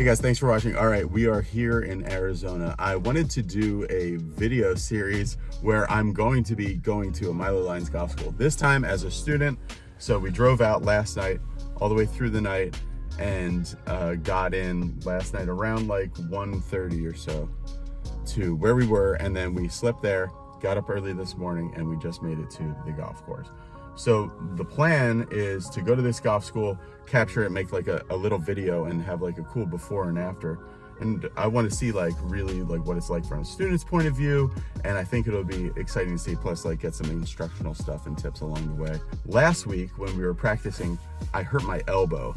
Hey guys, thanks for watching. All right, we are here in Arizona. I wanted to do a video series where I'm going to be going to a Milo Lines Golf School, this time as a student. So we drove out last night, all the way through the night, and got in last night around like 1:30 or so to where we were, and then we slept there, got up early this morning, and we just made it to the golf course. So the plan is to go to this golf school, capture it, make like a little video and have like a cool before and after. And I want to see like really like what it's like from a student's point of view. And I think it'll be exciting to see, plus like get some instructional stuff and tips along the way. Last week when we were practicing, I hurt my elbow.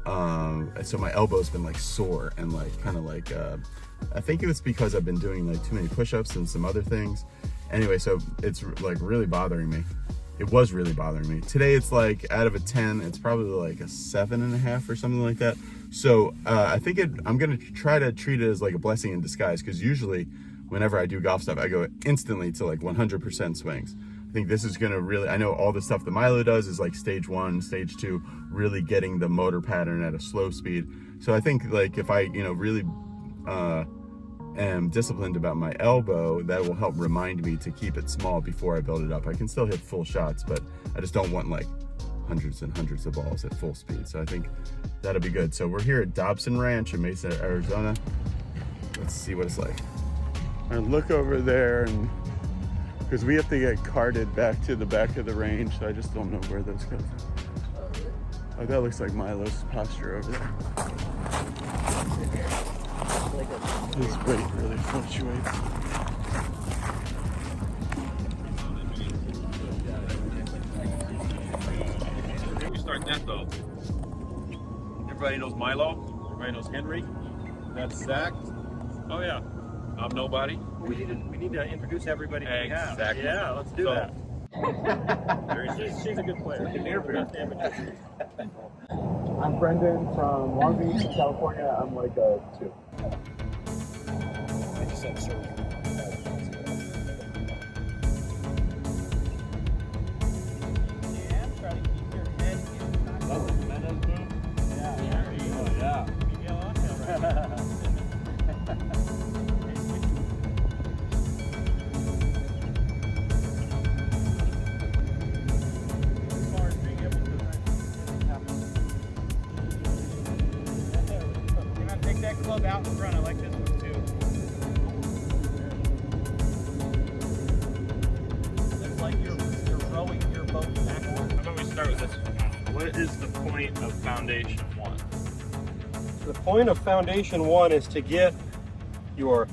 So my elbow's been like sore and like kind of like, I think it was because I've been doing like too many push-ups and some other things. Anyway, so it's like really bothering me. It was really bothering me. Today it's like out of a 10, it's probably like a 7.5 or something like that. So I think I'm gonna try to treat it as like a blessing in disguise, because usually whenever I do golf stuff, I go instantly to like 100% swings. I think this is gonna really, I know all the stuff that Milo does is like stage 1, stage 2, really getting the motor pattern at a slow speed. So I think like if I, really am disciplined about my elbow, that will help remind me to keep it small before I build it up. I can still hit full shots, but I just don't want like hundreds and hundreds of balls at full speed. So I think that'll be good. So we're here at Dobson Ranch in Mesa, Arizona. Let's see what it's like. And look over there, and because we have to get carted back to the back of the range, so I just don't know where those go. Oh, that looks like Milo's posture over there. His weight really fluctuates. We start that though. Everybody knows Milo. Everybody knows Henry. That's Zach. Oh yeah. I'm nobody. We need to introduce everybody. Exactly. Yeah, let's do that. She's a good player. I'm Brendan from Long Beach, California. I'm like a 2. I just have surgery. Try to keep your head in. Take that club out in front. I like this one too. Looks like you're rowing your boat backwards. How about we start with this? What is the point of Foundation 1? The point of Foundation 1 is to get your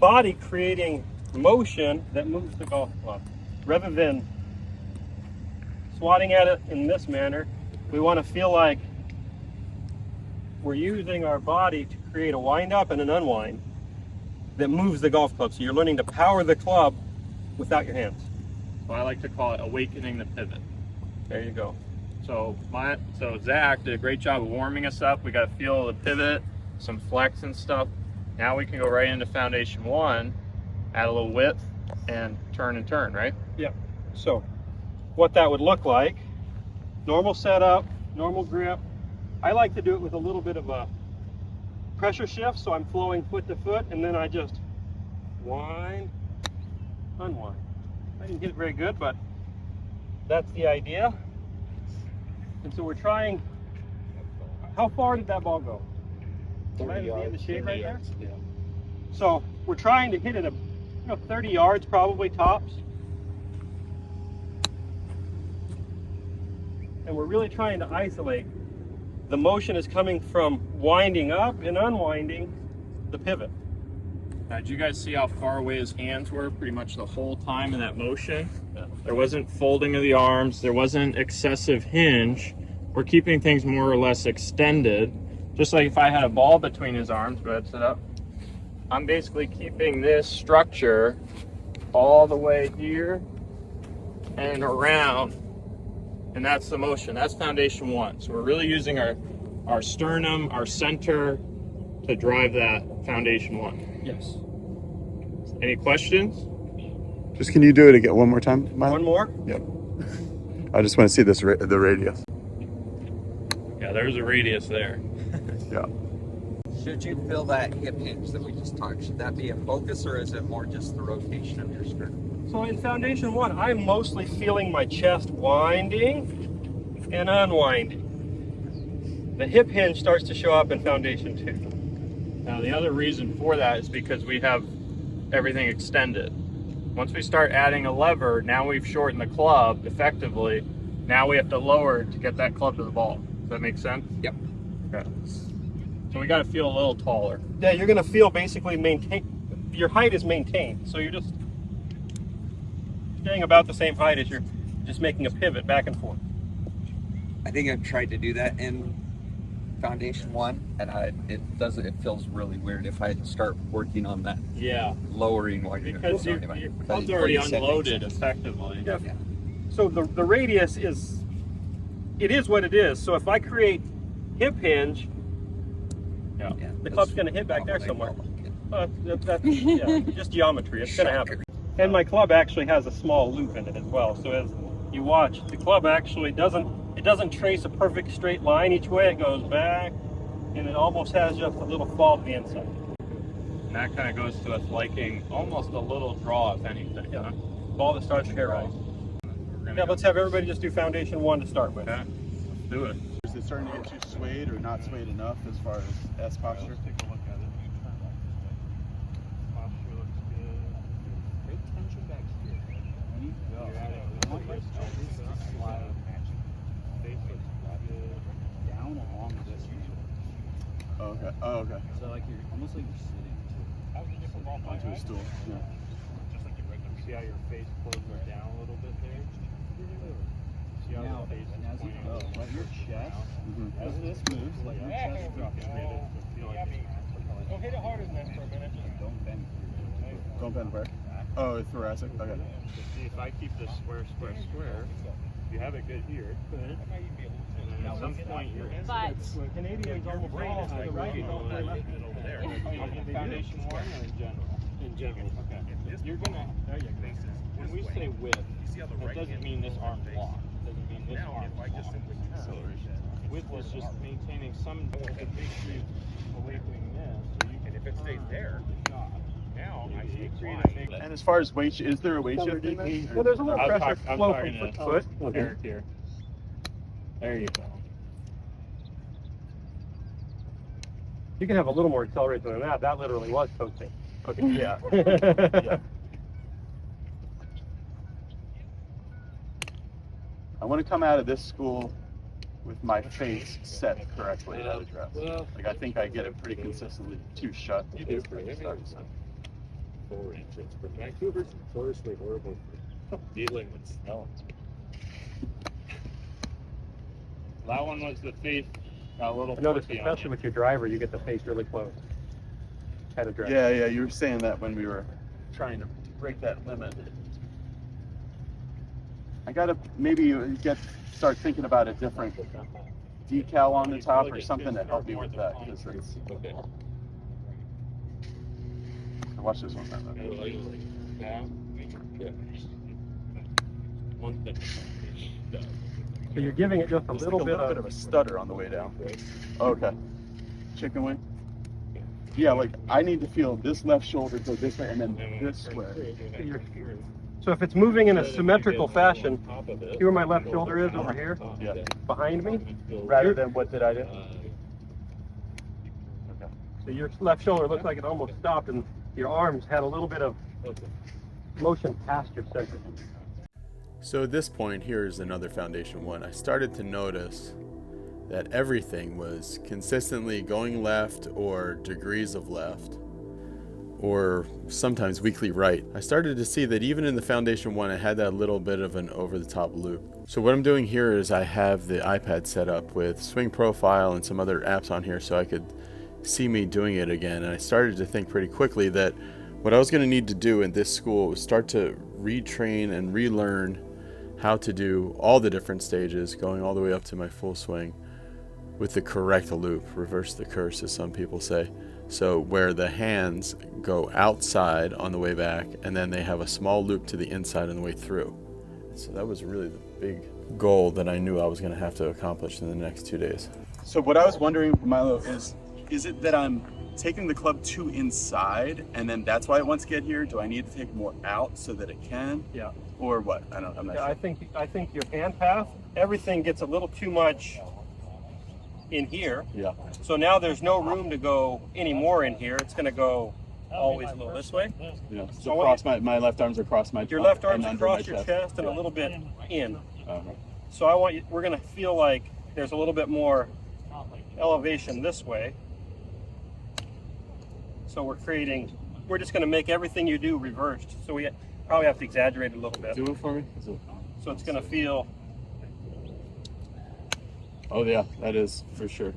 body creating motion that moves the golf club. Rather than swatting at it in this manner, we want to feel like we're using our body to create a wind up and an unwind that moves the golf club. So you're learning to power the club without your hands. So I like to call it awakening the pivot. There you go. So Zach did a great job of warming us up. We got to feel the pivot, some flex and stuff. Now we can go right into Foundation 1, add a little width, and turn, right? Yep. So what that would look like, normal setup, normal grip. I like to do it with a little bit of a pressure shift, so I'm flowing foot to foot, and then I just wind, unwind. I didn't hit it very good, but that's the idea. And so we're trying, how far did that ball go? 30 yards. In the shade right there? Yeah. So we're trying to hit it 30 yards probably tops. And we're really trying to isolate. The motion is coming from winding up and unwinding the pivot. Now, did you guys see how far away his hands were pretty much the whole time in that motion? There wasn't folding of the arms. There wasn't excessive hinge. We're keeping things more or less extended. Just like if I had a ball between his arms, go ahead, sit up. I'm basically keeping this structure all the way here and around. And that's the motion. That's Foundation 1. So we're really using our sternum, our center to drive that Foundation 1. Yes. Any questions? Just can you do it again one more time, Milo? One more? Yep. I just want to see this the radius. Yeah, there's a radius there. Yeah. Should you feel that hip hinge that we just talked? Should that be a focus, or is it more just the rotation of your skirt? So in foundation 1, I'm mostly feeling my chest winding and unwinding. The hip hinge starts to show up in foundation 2. Now the other reason for that is because we have everything extended. Once we start adding a lever, now we've shortened the club effectively. Now we have to lower to get that club to the ball. Does that make sense? Yep. Okay. So we got to feel a little taller. Yeah, you're going to feel basically your height is maintained. So you're just staying about the same height as you're just making a pivot back and forth. I think I've tried to do that in foundation 1, and it feels really weird if I start working on that Yeah. lowering while you're Because your club's already unloaded effectively. Yeah. So the radius is what it is. So if I create hip hinge, Yeah. the club's going to hit back there somewhere. That's just geometry. It's going to happen. And my club actually has a small loop in it as well. So as you watch, the club actually doesn't trace a perfect straight line each way. It goes back, and it almost has just a little fall to the inside. And that kind of goes to us liking almost a little draw, if anything. Yeah. Huh? Ball that starts to hair rise. Yeah, let's have everybody just do foundation 1 to start with. Okay. Let's do it. Is it starting to get too swayed or not swayed enough as far as S posture? Let's take a look at it. Posture looks good. Great tension back here. Down along this. Oh, okay. Oh, okay. So like you're almost like you're sitting. How's the different ball fly? Onto a stool. Yeah. Just like you're right now. See how your face closes down a little bit there? See how Now, the face is as you pointing go, up? let your chest, Mm-hmm. as this moves, let your chest drop straight. Don't hit it harder than that for a minute. Don't bend. Don't bend where? Oh, thoracic. Okay. See, if I keep this square, you have it good here. And then at some point, you're But Canadians almost all to the right, don't play left. there. Foundation 1 or in general? In general. Okay. You're gonna. There you go. When we say width, that doesn't mean this arm block. It doesn't mean this arm block. Width is just maintaining some awakening this. And if it stays there, now I see it create a big. And as far as weight, is there a weight shift in there? Well, there's a little I'm pressure I'm flow talking from to foot to foot. Eric here. There you go. You can have a little more acceleration than that. That literally was coasting. Okay. Yeah. Yeah. I want to come out of this school with my face set correctly at address. Like I think I get it pretty consistently too shut. You do. 4 inches. But Vancouver's notoriously horrible for dealing with snow. That one was the face got a little. I noticed, flippy on especially you. with your driver, you get the face really close. At address. Yeah, yeah, you were saying that when we were trying to break that limit. I gotta maybe start thinking about a different decal on the top or something to help me with that, because it's. Okay. Watch this one. Yeah. One thing. So you're giving it just a Just little like bit of a stutter on the way down. Okay. Chicken wing. Yeah, like I need to feel this left shoulder go this way and then this way. So if it's moving in a symmetrical fashion, see where my left shoulder is over here, Yeah. behind me? Rather than what did I do? So your left shoulder looks like it almost stopped, and your arms had a little bit of motion past your center. So at this point, here is another foundation one. I started to notice that everything was consistently going left or degrees of left, or sometimes weakly right. I started to see that even in the foundation one, I had that little bit of an over-the-top loop. So what I'm doing here is I have the iPad set up with Swing Profile and some other apps on here so I could see me doing it again. And I started to think pretty quickly that what I was going to need to do in this school was start to retrain and relearn how to do all the different stages, going all the way up to my full swing with the correct loop, reverse the curse as some people say. So where the hands go outside on the way back and then they have a small loop to the inside on the way through. So that was really the big goal that I knew I was going to have to accomplish in the next 2 days. So what I was wondering, Milo, is is it that I'm taking the club too inside and then that's why it wants to get here? Do I need to take more out so that it can? Yeah. Or what? I'm not Yeah, sure. I think your hand path, everything gets a little too much in here. Yeah. So now there's no room to go any more in here. It's going to go always a little this way. Yeah. So So cross my left arm's across my Your trunk left arm's and under across my your chest and a little bit in. Uh-huh. So I want you, we're going to feel like there's a little bit more elevation this way. So we're just going to make everything you do reversed. So we probably have to exaggerate it a little bit. Do it for me. So it's going to feel, Oh yeah, that is for sure.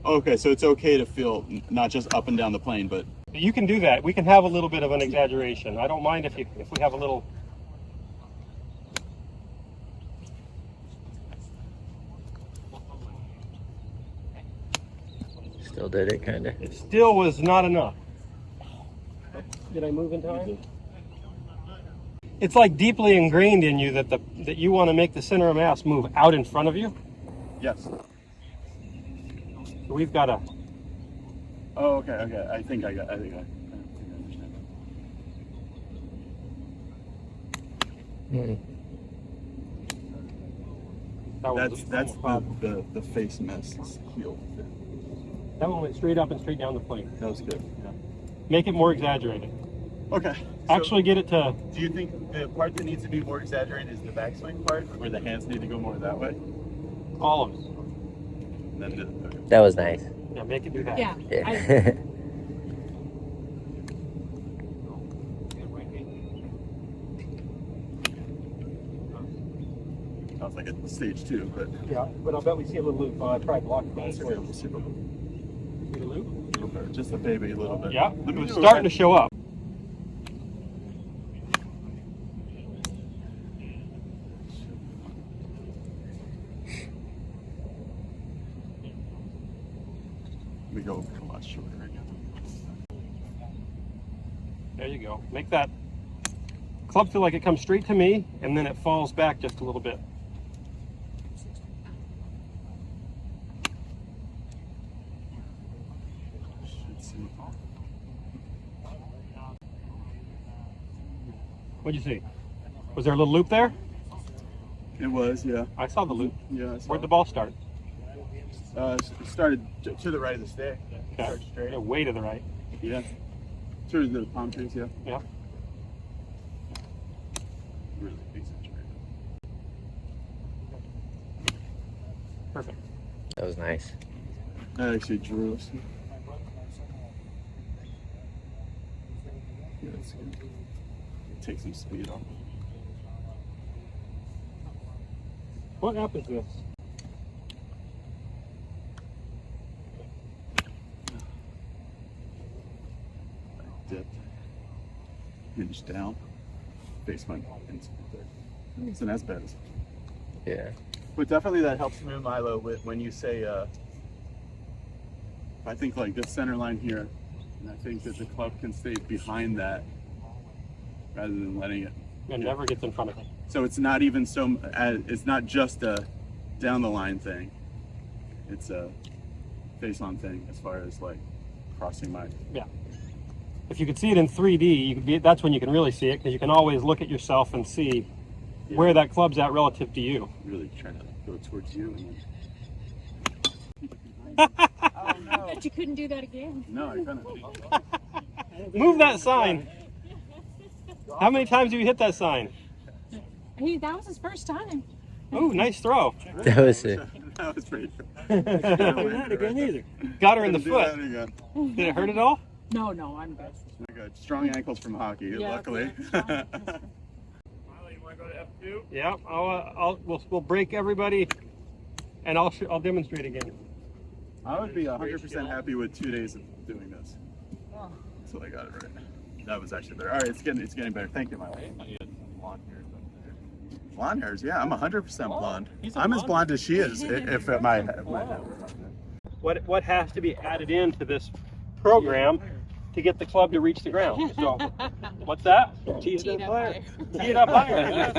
Okay, so it's okay to feel not just up and down the plane, but you can do that. We can have a little bit of an exaggeration. I don't mind if we have a little. Still did it, kind of. It still was not enough. Did I move in time? It's like deeply ingrained in you that you want to make the center of mass move out in front of you. yes. So we've got to. Oh, okay. I think I understand. That's the face miss heel. That one went straight up and straight down the plane. That was good. Yeah. Make it more exaggerated. Okay. So Actually, get it to. do you think the part that needs to be more exaggerated is the backswing part, where the hands need to go more that way? All of it. And then okay. That was nice. Yeah, make it do that. Yeah. Yeah. Sounds like a stage 2, but Yeah, but I'll bet we see a little loop. I tried blocking that. super loop. See the loop? Just a baby a little bit. Yeah, Let it me was do starting to show up. We go a lot shorter again. There you go. Make that club feel like it comes straight to me, and then it falls back just a little bit. Should see. What'd you see? Was there a little loop there? It was, yeah. I saw the loop. Yeah. I saw Where'd the it. ball start? It started to the right of the stick. Okay. Started straight. Yeah, way to the right. Yeah. Through the palm trees, yeah. Yeah. Really exaggerated. Perfect. That was nice. That actually drew us. Yeah, that's good. Take some speed off. What happens to this? Dipped. Hinge down. Face went into there. So that's bad. Yeah. But definitely that helps me, Milo, when you say, I think like this center line here, and I think that the club can stay behind that rather than letting it. It never gets in front of it. So it's not even it's not just a down the line thing. It's a face on thing as far as like crossing my. Yeah. If you could see it in 3D, that's when you can really see it, because you can always look at yourself and see where that club's at relative to you. Really trying to go towards you and then. I bet you couldn't do that again. No, I couldn't. Move that sign. How many times have you hit that sign? That was his first time. Ooh, nice throw. That was it. That was pretty good. Not again either. Got her in the Do that foot. again. Did it hurt at all? No, I'm good. I got strong ankles from hockey, Yeah, luckily. yeah. Milo, you want to go to F2? Yeah. We'll break everybody, and I'll demonstrate again. I would be 100% happy with 2 days of doing this. So I got it right. That was actually better. All right, it's getting better. Thank you, Milo. Blonde hairs, yeah, I'm 100% blonde. I'm as blonde as she is. If at my head. What has to be added into this program to get the club to reach the ground? So, what's that? Tee it up higher. Tee it up higher.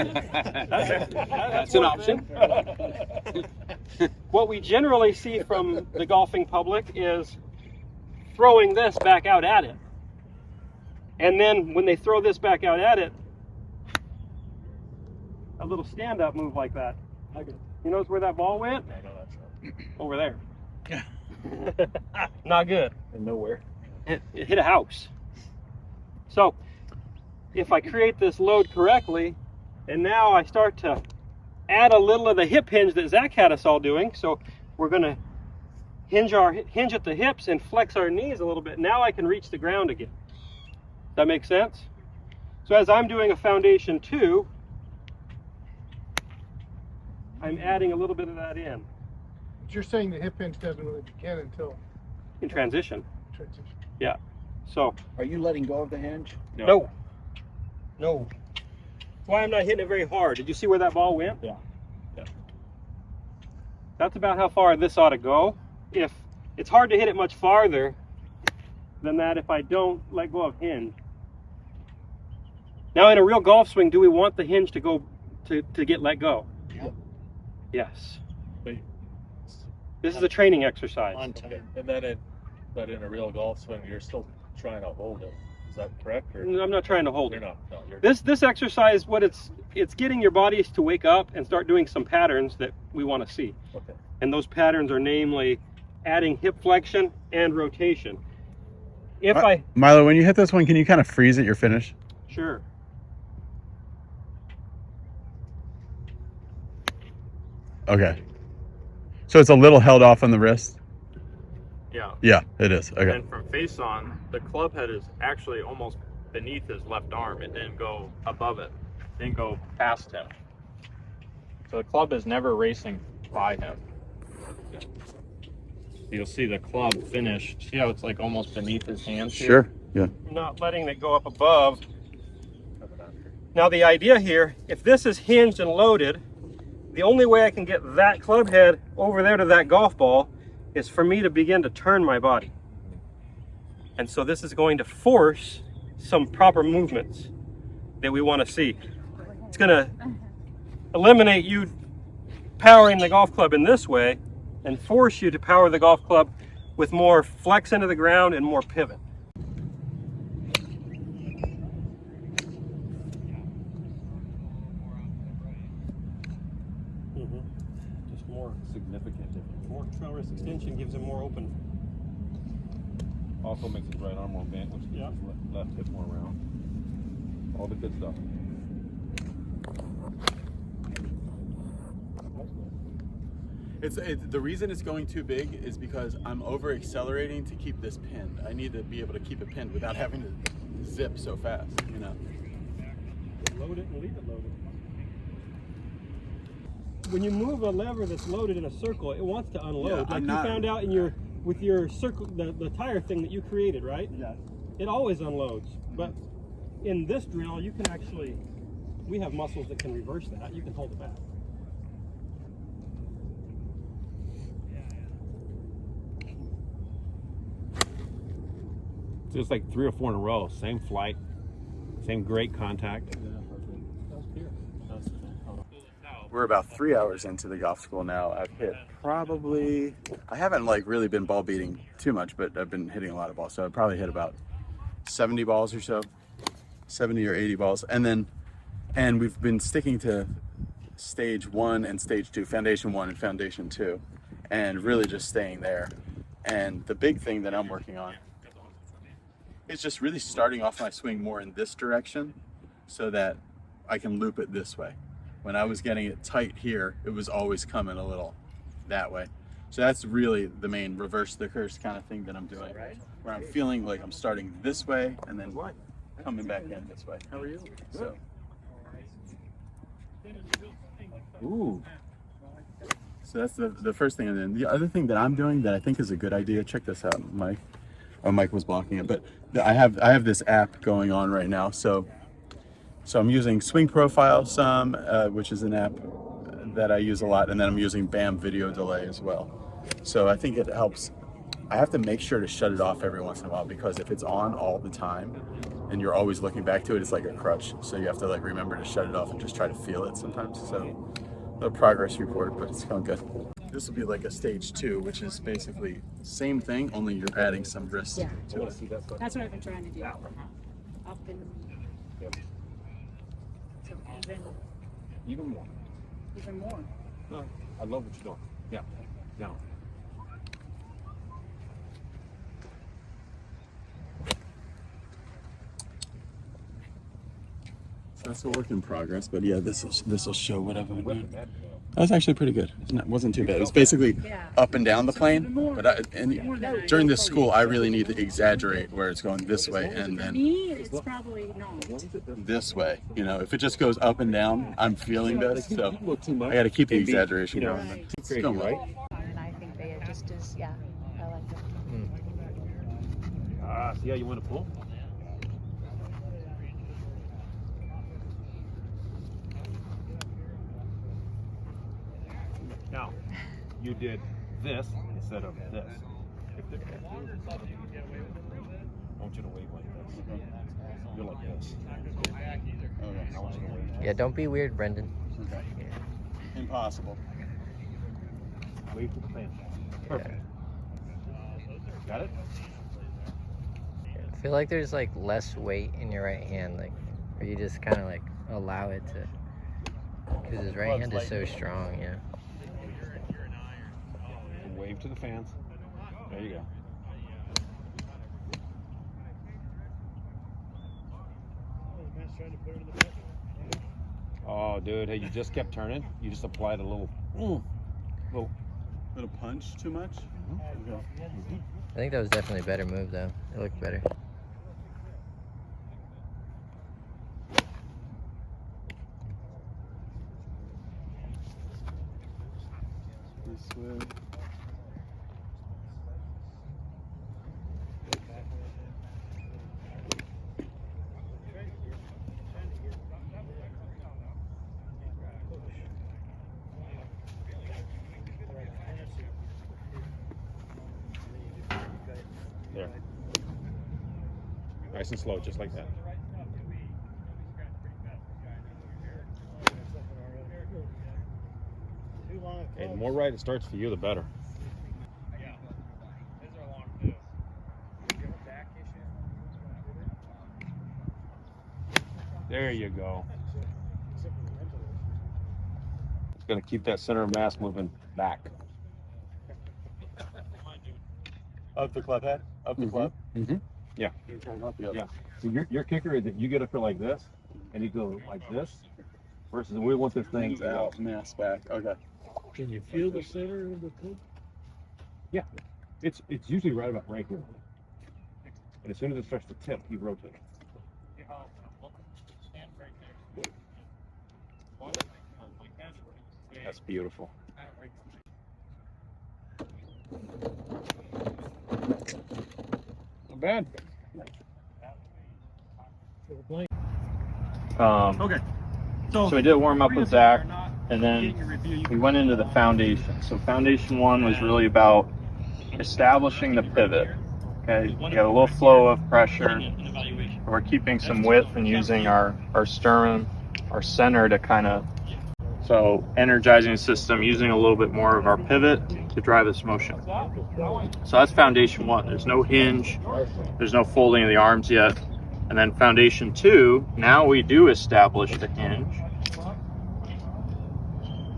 That's an option. What we generally see from the golfing public is throwing this back out at it. And then when they throw this back out at it, a little stand-up move like that. You notice where that ball went? Over there. Not good. Nowhere. It hit a house. So if I create this load correctly, and now I start to add a little of the hip hinge that Zach had us all doing. So we're going to hinge at the hips and flex our knees a little bit. Now I can reach the ground again. Does that make sense? So as I'm doing a foundation 2, I'm adding a little bit of that in. But you're saying the hip hinge doesn't really begin until In transition. transition. Yeah. So Are you letting go of the hinge? no. No. That's why I'm not hitting it very hard. Did you see where that ball went? Yeah. Yeah. That's about how far this ought to go. If it's hard to hit it much farther than that if I don't let go of hinge. Now in a real golf swing, do we want the hinge to go to get let go? Yep. Yes. But This is a training exercise. On time. And then but in a real golf swing, you're still trying to hold it. Is that correct? Or I'm not trying to hold you're it. not? No, you're This exercise, what it's getting your bodies to wake up and start doing some patterns that we want to see. okay. And those patterns are namely adding hip flexion and rotation. If I Milo, when you hit this one, can you kind of freeze at your finish? sure. Okay. So it's a little held off on the wrist? Yeah. Yeah, it is. Okay. And from face on, the club head is actually almost beneath his left arm. It didn't go above it. It didn't go past him. So the club is never racing by him. You'll see the club finish. See how it's like almost beneath his hands here? Sure. Yeah. I'm not letting it go up above. Now the idea here, if this is hinged and loaded, the only way I can get that club head over there to that golf ball is for me to begin to turn my body. And so this is going to force some proper movements that we want to see. It's going to eliminate you powering the golf club in this way and force you to power the golf club with more flex into the ground and more pivot. Just more Significant difference. more trail wrist extension gives him more open. Also makes his right arm more bent, which keeps Yeah. his left hip more round. All the good stuff. It's the reason it's going too big is because I'm over accelerating to keep this pinned. I need to be able to keep it pinned without having to zip so fast, you know. Load it and leave it loaded. When you move a lever that's loaded in a circle, it wants to unload. Yeah, like I'm you not- found out in your with your circle, the tire thing that you created, right? Yeah. It always unloads. But in this drill, you can actually, we have muscles that can reverse that. You can hold it back. Just like 3 or 4 in a row, same flight, same great contact. We're about 3 hours into the golf school now. I've hit probably, I haven't like really been ball beating too much, but I've been hitting a lot of balls. So I've probably hit about 70 balls or so, 70 or 80 balls. And we've been sticking to stage 1 and stage 2, foundation 1 and foundation 2, and really just staying there. And the big thing that I'm working on is just really starting off my swing more in this direction so that I can loop it this way. When I was getting it tight here, it was always coming a little that way. So that's really the main reverse the curse kind of thing that I'm doing, where I'm feeling like I'm starting this way and then coming back in this way. How are you? So. Ooh. So that's the first thing. And then the other thing that I'm doing that I think is a good idea, check this out, Mike. Oh, Mike was blocking it, but I have this app going on right now. So I'm using Swing Profile some, which is an app that I use a lot, and then I'm using BAM Video Delay as well. So I think it helps. I have to make sure to shut it off every once in a while, because if it's on all the time and you're always looking back to it, it's like a crutch. So you have to like remember to shut it off and just try to feel it sometimes. So a progress report, but it's going good. This will be like a stage 2, which is basically same thing, only you're adding some wrist Yeah. to it. That's what I've been trying to do. Up and so Even more. even more. No, I love what you're doing. Yeah. Down. So that's a work in progress, but yeah, this will show what I've been doing. That was actually pretty good. It wasn't too bad. It was basically up and down the plane, but during this school, I really need to exaggerate where it's going this way and For then me, it's probably not. this way. You know, if it just goes up and down, I'm feeling better. So I got to keep the exaggeration going. But it's going well. And I think they just is, yeah, I like it. See how you want to pull? Now, you did this instead of this. I want you to wave like this. You're like this. Okay. I want you to wave. Yeah, don't be weird, Brendan. Okay. Impossible. Wave to the fan. Perfect. Got it? I feel like there's like less weight in your right hand, like, or you just kind of like allow it to, because his right hand is so strong, yeah. Wave to the fans. There you go. Oh, dude, hey, you just kept turning. You just applied a little punch too much? Okay. I think that was definitely a better move, though. It looked better. This way. There. Nice and slow, just like that. And the more right it starts for you, the better. There you go. It's going to keep that center of mass moving back. Up the club head? Up the club? Mm-hmm. Yeah. Yeah. So your kicker is that you get up here like this, and you go like this, versus we want this thing Things out, mass back. Okay. Can you feel the center of the club? Yeah. It's usually right about right here. And as soon as it starts to tip, you rotate. That's beautiful. Not bad. Okay. So we did warm up with Zach, and then we went into the foundation. So foundation 1 was really about establishing the pivot. Okay, we got a little flow of pressure. We're keeping some width and using our sternum, our center to kind of, so energizing the system, using a little bit more of our pivot to drive this motion. So that's foundation 1. There's no hinge, there's no folding of the arms yet. And then foundation 2, now we do establish the hinge,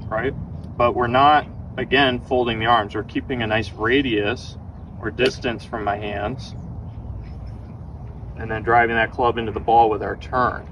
right? But we're not, again, folding the arms. We're keeping a nice radius or distance from my hands, and then driving that club into the ball with our turn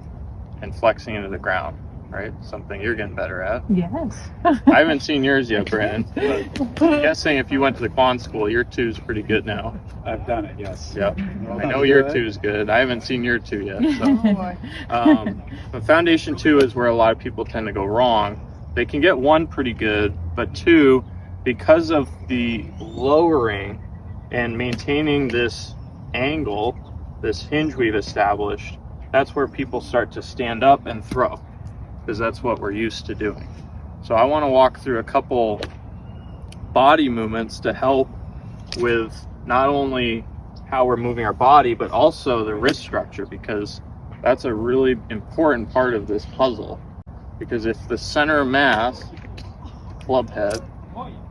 and flexing into the ground, right? Something you're getting better at. Yes. I haven't seen yours yet, Brandon, but I'm guessing if you went to the quad school, your 2's pretty good now. I've done it, yes. Yeah, I know your 2's good. I haven't seen your 2 yet. So. But foundation 2 is where a lot of people tend to go wrong. They can get 1 pretty good, but 2, because of the lowering and maintaining this angle, this hinge we've established, that's where people start to stand up and throw, because that's what we're used to doing. So I want to walk through a couple body movements to help with not only how we're moving our body, but also the wrist structure, because that's a really important part of this puzzle. Because if the center of mass, club head,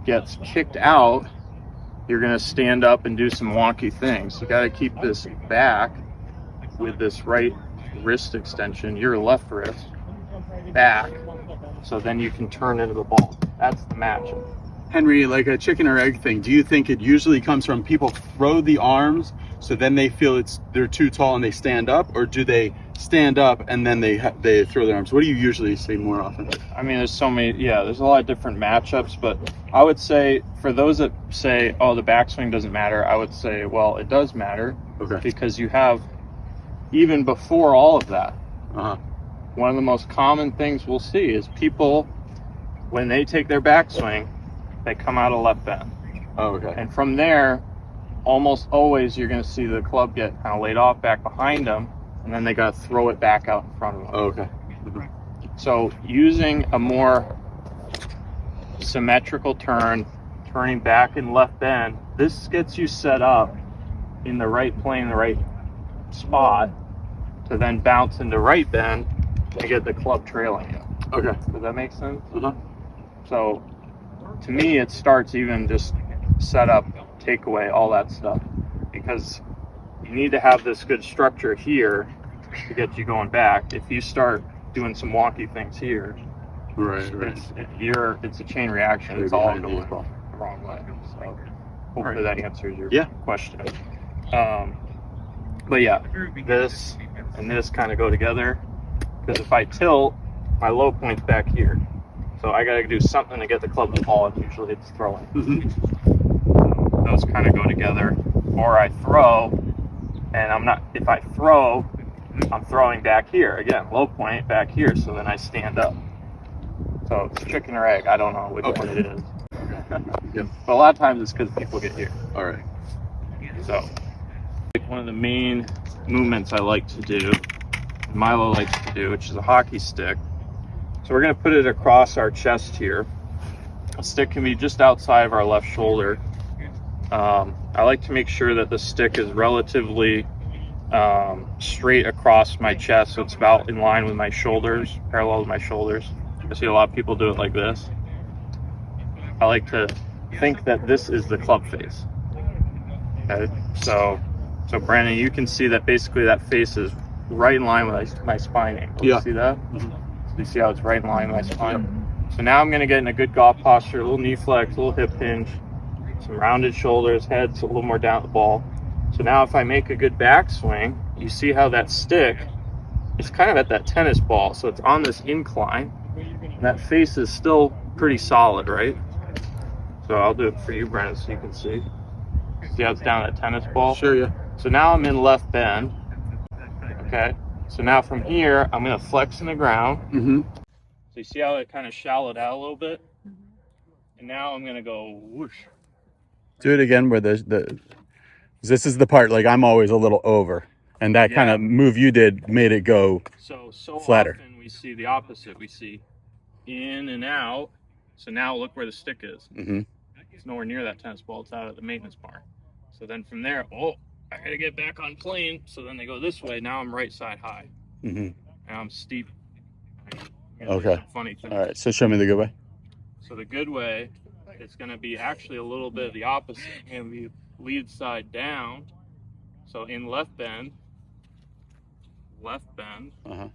gets kicked out, you're going to stand up and do some wonky things. You got to keep this back with this right wrist extension, your left wrist back, so then you can turn into the ball. That's the match. Henry, like a chicken or egg thing, do you think it usually comes from people throw the arms so then they feel they're too tall and they stand up, or do they stand up and then they throw their arms? What do you usually see more often? I mean, there's so many, there's a lot of different matchups, but I would say for those that say, oh, the backswing doesn't matter, I would say, well, it does matter. Okay. Because you have, even before all of that, one of the most common things we'll see is people, when they take their backswing, they come out of left bend. Oh, okay. And from there, almost always you're going to see the club get kind of laid off back behind them, and then they got to throw it back out in front of them. Oh, okay. So using a more symmetrical turn, turning back in left bend, this gets you set up in the right plane, the right spot, to then bounce into right bend and get the club trailing you. Okay. Does that make sense? So to me, it starts even just setup, takeaway, all that stuff, because you need to have this good structure here to get you going back. If you start doing some wonky things here, it's a chain reaction. It's all going the wrong way. So hopefully that answers your question. But yeah, this and this kind of go together, because if I tilt, my low point's back here. So I got to do something to get the club to fall, and usually it's throwing. So those kind of go together. Or I throw, and if I throw, I'm throwing back here. Again, low point back here, so then I stand up. So it's chicken or egg. I don't know which one it is. But a lot of times it's because people get here. All right. So one of the main movements I like to do, Milo likes to do, which is a hockey stick. So we're going to put it across our chest here. A stick can be just outside of our left shoulder. I like to make sure that the stick is relatively straight across my chest, so it's about in line with my shoulders, parallel with my shoulders. I see a lot of people do it like this. I like to think that this is the club face. Okay, so Brandon, you can see that basically that face is right in line with my spine angle. You see that? So you see how it's right in line with my spine? So now I'm going to get in a good golf posture, a little knee flex, a little hip hinge, some rounded shoulders, head's a little more down at the ball. So now if I make a good backswing, you see how that stick is kind of at that tennis ball. So it's on this incline, and that face is still pretty solid, right? So I'll do it for you, Brandon, so you can see. See how it's down at tennis ball? Sure, yeah. So now I'm in left bend. Okay. So now from here, I'm going to flex in the ground. So you see how it kind of shallowed out a little bit? And now I'm going to go whoosh. Do it again where this is the part, like I'm always a little over. And that kind of move you did made it go flatter. Often we see the opposite. We see in and out. So now look where the stick is. It's nowhere near that tennis ball. It's out at the maintenance bar. So then from there, I got to get back on plane. So then they go this way. Now I'm right side high. And I'm steep. Okay. Funny thing. All right. So show me the good way. So the good way, it's going to be actually a little bit of the opposite. It's going to be lead side down. So in left bend. And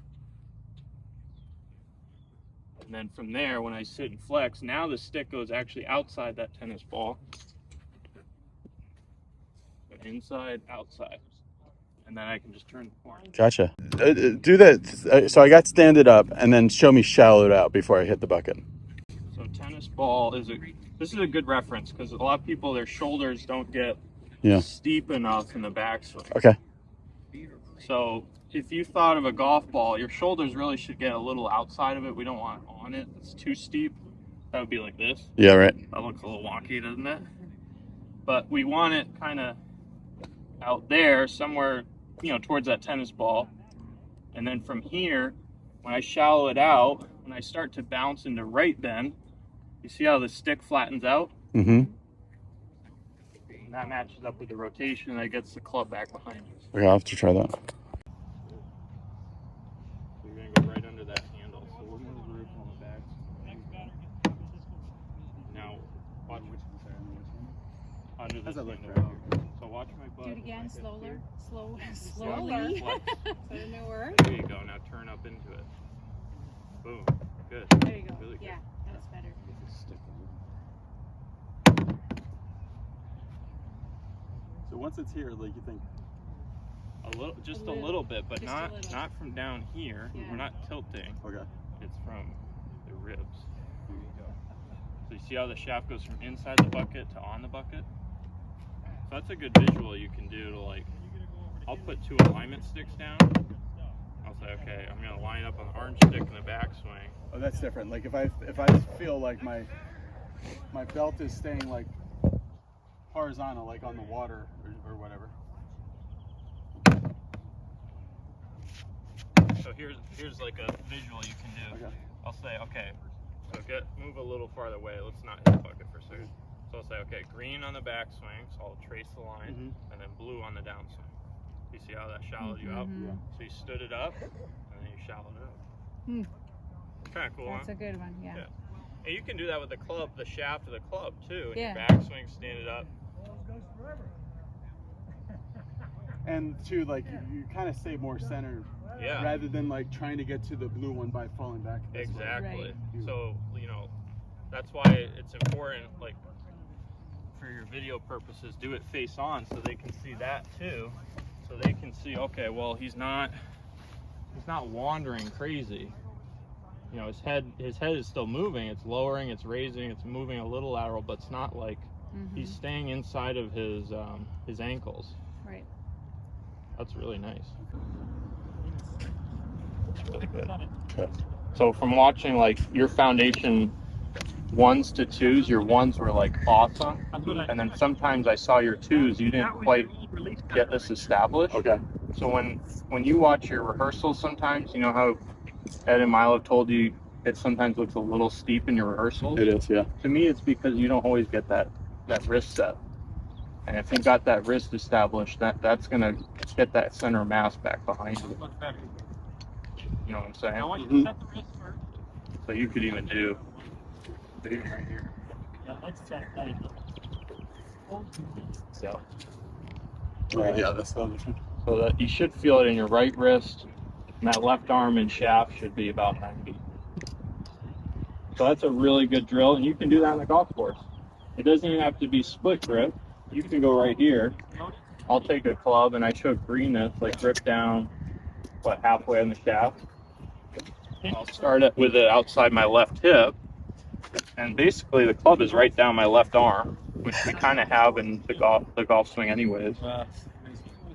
then from there, when I sit and flex, now the stick goes actually outside that tennis ball. Inside, outside. And then I can just turn the corner. Gotcha. Do that. So I got standed up, and then show me shallowed out before I hit the bucket. So tennis ball this is a good reference, because a lot of people, their shoulders don't get steep enough in the backswing. Okay. So if you thought of a golf ball, your shoulders really should get a little outside of it. We don't want it on it. It's too steep. That would be like this. Yeah, right. That looks a little wonky, doesn't it? But we want it kind of out there somewhere, towards that tennis ball. And then from here, when I shallow it out, when I start to bounce into right bend, you see how the stick flattens out? And that matches up with the rotation, and that gets the club back behind us. Okay, I'll have to try that. So you're going to go right under that handle. So we'll move the roof on the back. Now, watch So watch my butt. Do it again, slowly. Slowly. Is that a new word? There you go. Now turn up into it. Boom. Good. There you go. Really good. Yeah, that's better. So once it's here, like you think, A little bit, but Just a little. not from down here. Yeah. We're not tilting. okay. It's from the ribs. Here you go. So you see how the shaft goes from inside the bucket to on the bucket? So that's a good visual you can do to like, I'll put 2 alignment sticks down. I'll say, okay, I'm gonna line up on the orange stick in the backswing. Oh, that's different. Like if I feel like my belt is staying like horizontal, like on the water or whatever. So here's like a visual you can do. Okay. I'll say, okay, so move a little farther away. Let's not hit the bucket for a second. So I'll say, okay, green on the backswing, so I'll trace the line, and then blue on the downswing. You see how that shallowed you out? Yeah. So you stood it up, and then you shallowed it out. Kind of cool, That's huh? a good one, yeah. And you can do that with the club, the shaft of the club too. And Yeah. your backswing, stand it up. And too, like you kind of stay more centered, Yeah. rather than like trying to get to the blue one by falling back. this way. Exactly. Right. So, that's why it's important, like, for your video purposes, do it face on so they can see that too. So they can see, okay, well, he's not wandering crazy. His head is still moving. It's lowering, it's raising, it's moving a little lateral, but it's not like he's staying inside of his ankles. Right. That's really nice. So from watching like your foundation 1s to 2s, your 1s were like awesome, and then sometimes I saw your 2s, you didn't quite get this established. Okay. So when you watch your rehearsals, sometimes you know how Ed and Milo told you it sometimes looks a little steep in your rehearsals. It is, yeah. To me, it's because you don't always get that wrist set. And if you got that wrist established, that's gonna get that center of mass back behind you. You know what I'm saying? Mm-hmm. So you could even do right here. So Yeah, that's the other thing. so that you should feel it in your right wrist, and that left arm and shaft should be about 90. So that's a really good drill, and you can do that on the golf course. It doesn't even have to be split grip. You can go right here. I'll take a club, and I show greenness, like grip down, halfway on the shaft. I'll start it with it outside my left hip, and basically the club is right down my left arm, which we kind of have in the golf swing anyways.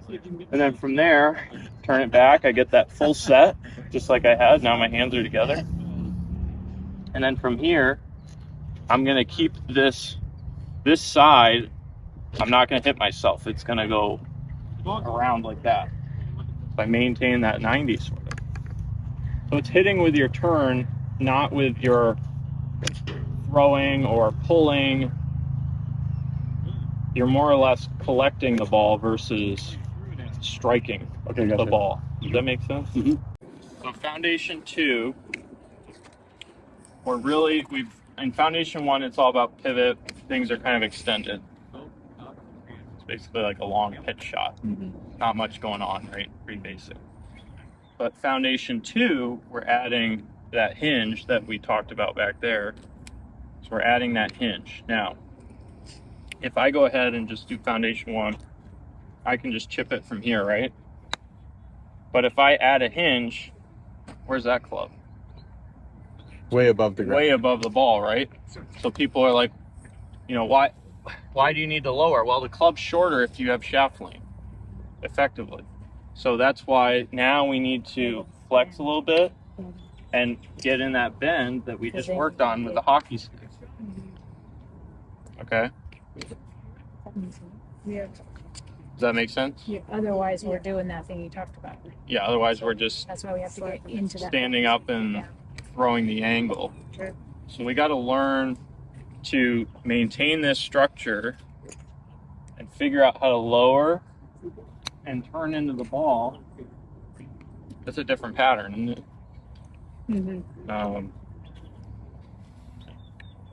And then from there, turn it back. I get that full set, just like I had. Now my hands are together. And then from here, I'm gonna keep this side. I'm not gonna hit myself. It's gonna go around like that. So I maintain that 90 sort of. So it's hitting with your turn, not with your throwing or pulling. You're more or less collecting the ball versus striking the ball. Does that make sense? Mm-hmm. So foundation 2, in foundation 1, it's all about pivot. Things are kind of extended. It's basically like a long pitch shot. Not much going on, right? Pretty basic. But foundation 2, we're adding that hinge that we talked about back there. So we're adding that hinge. Now, if I go ahead and just do foundation 1, I can just chip it from here, right? But if I add a hinge, where's that club? Way above the ground. Way above the ball, right? So people are like, why do you need to lower? Well, the club's shorter if you have shaft length, effectively. So that's why now we need to flex a little bit and get in that bend that we just worked on with the hockey stick. Okay? Yeah. Does that make sense? Yeah. Otherwise, we're doing that thing you talked about. Yeah, otherwise we're just That's why we have to get into that. standing up and throwing the angle. True. So we got to learn to maintain this structure and figure out how to lower and turn into the ball. That's a different pattern, isn't it? Mm-hmm.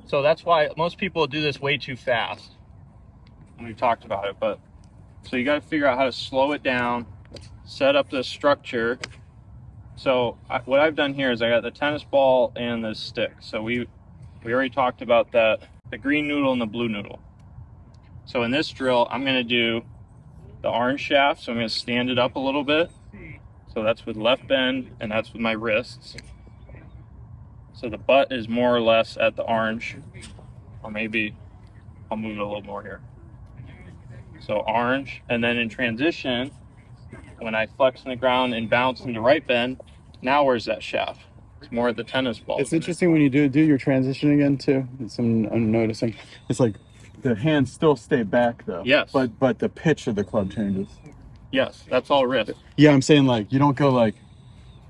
So that's why most people do this way too fast. and we've talked about it, but so you got to figure out how to slow it down, set up the structure. So what I've done here is I got the tennis ball and the stick. So we already talked about that, the green noodle and the blue noodle. So in this drill, I'm going to do the orange shaft. So I'm going to stand it up a little bit. So that's with left bend, and that's with my wrists. So the butt is more or less at the orange, or maybe I'll move it a little more here. So orange, and then in transition, when I flex in the ground and bounce into right bend, now where's that shaft? It's more at the tennis ball. It's interesting when you do your transition again too. I'm noticing. It's like the hands still stay back though. Yes. But the pitch of the club changes. Yes, that's all wrist. Yeah, I'm saying like you don't go like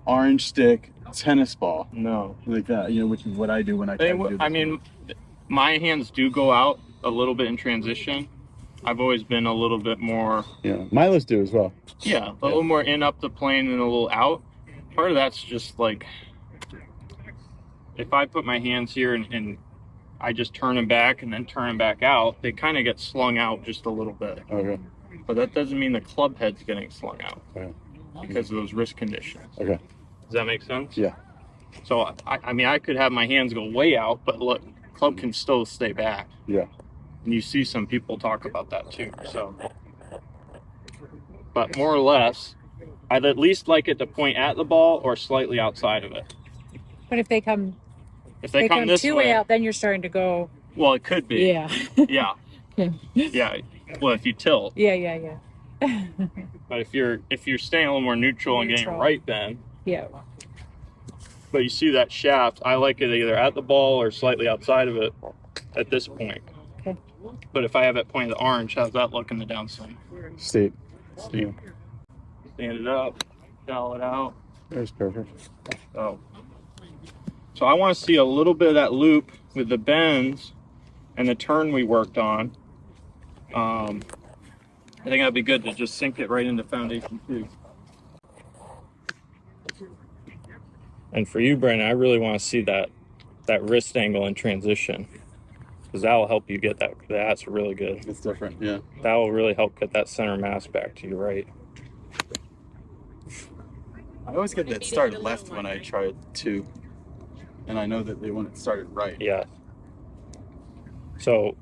orange stick, tennis ball. No. Like that, you know, which is what I do when I try to do this. I mean, my hands do go out a little bit in transition. I've always been a little bit more... Yeah, Milo's do as well. Yeah, a little more in up the plane and a little out. Part of that's just like, if I put my hands here and I just turn them back and then turn them back out, they kind of get slung out just a little bit. Okay. But that doesn't mean the club head's getting slung out. Okay. Because of those wrist conditions. Okay. Does that make sense? Yeah. So, I mean, I could have my hands go way out, but look, club can still stay back. Yeah. And you see some people talk about that too. So, but more or less, I'd at least like it to point at the ball or slightly outside of it. But if they come, If they come this too way out, then you're starting to go. well, it could be. Yeah. Yeah. Yeah. Well, if you tilt. Yeah. But if you're staying a little more neutral and getting right bend. Yeah. But you see that shaft, I like it either at the ball or slightly outside of it at this point. Okay. But if I have it pointed at the orange, how's that look in the downswing? Steep. Steep. Stand it up, dial it out. That's perfect. So I want to see a little bit of that loop with the bends and the turn we worked on. I think that'd be good to just sink it right into foundation too. And for you, Brandon, I really want to see that wrist angle in transition, because that will help you get that. That's really good. It's different, yeah. That will really help get that center mass back to your right. I always get that started left when I try it too, and I know that they want it started right. Yeah. So,